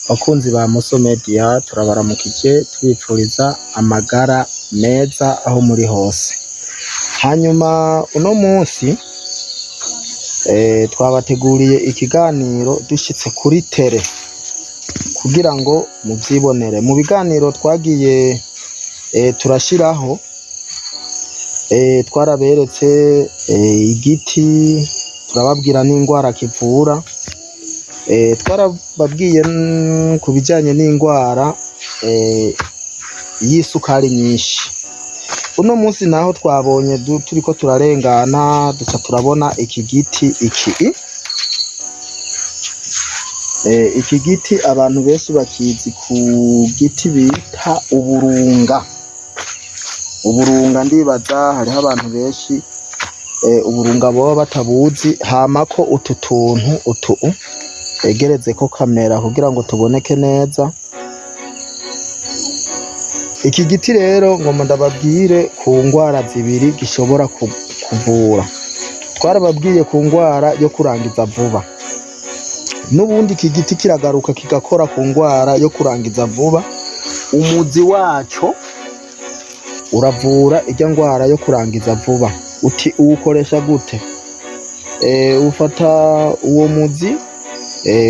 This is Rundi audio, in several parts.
Bakunzi ba Muso Media, turabaramukije tubipfuriza amagara meza aho muri hose. Hanyuma uno munsi twabateguriye ikiganiro dushitse kuri tele kugira ngo muvyibonere. Mu biganiro twagiye turashiraho, twaraberetse igiti, turababwira n'indwara kivura, twarababwiye ku bijyanye n'indwara y'isukari nyinshi. Uno munsi naho twabonye turiko turarengana duca turabona iki giti iki giti abantu benshi bakizi ku giti bita uburunga. Uburunga ndibaza hariho abantu benshi uburunga boba batabuzi, hamako utu tuntu egereze ko kamera kugira ngo tuboneke neza. Iki giti rero ngoma ndababwire ku ndwara zibiri gishobora kuvura. Twarababwiye ku ndwara yo kurangiza vuba, n'ubundi iki giti kiragaruka kigakora ku ndwara yo kurangiza vuba. Umuzi waco uravura irya ndwara yo kurangiza vuba. Uti uwukoresha gute? Ufata uwo muzi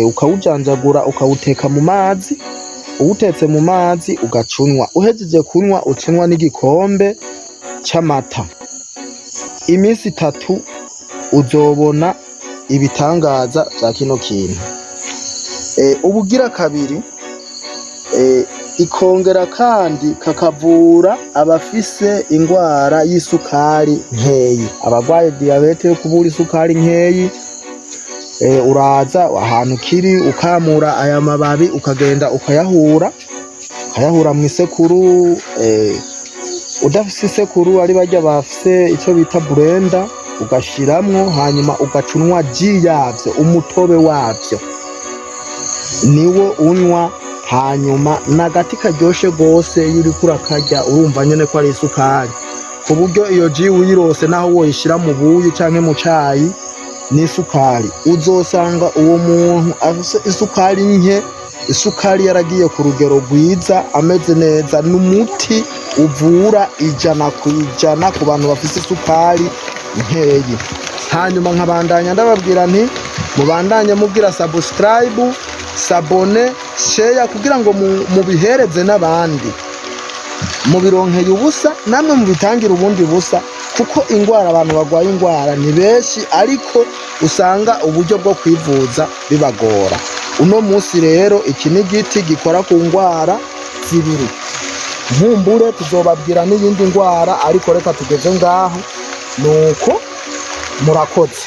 ukawujanjagura, ukawuteka mu mazi. Uwutetse mu mazi ugacunywa, uhejeje kunywa ucunywa n'igikombe c'amata. Iminsi 3 uzobona ibitangaza vya kino kintu. Ubugira kabiri ikongera kandi kakavura abafise indwara y'isukari nkeyi, abagwaye diabete yo kubura isukari nkeyi. Uraza ahantu kiri ukamura aya mababi ukagenda ukayahura mu isekuru. Udafise isekuru ari barya bafise ico bita blender, ugashiramwo hanyuma ugacunwa ji yavyo, umutobe wavyo niwo unywa. Hanyuma n'agati karyoshe gose, iyo uriko urakarya urumva nyene ko ari isukari, ku buryo iyo ji uyirose naho woyishira mu buyi canke mu cayi n'isukari, uzosanga uwo muntu afise isukari nke, isukari yaragiye ku rugero rwiza, ameze neza. N'umuti uvura 100% ku bantu bafise isukari nkeyi. Hanyuma nkabandanya ndababwira nti mubandanye mubwira subscribe, sabone, share kugira ngo mubihereze n'abandi, mubironkeye ubusa namwe mubitangira ubundi busa, kuko indwara abantu bagwaye indwara ni benshi, ariko usanga uburyo bwo kwivuza bibagora. Uno munsi rero iki ni giti gikora ku ndwara zibiri. Nkumbure tuzobabwira n'iyindi ndwara, ariko reka tugeze ngaho. Nuko murakoze.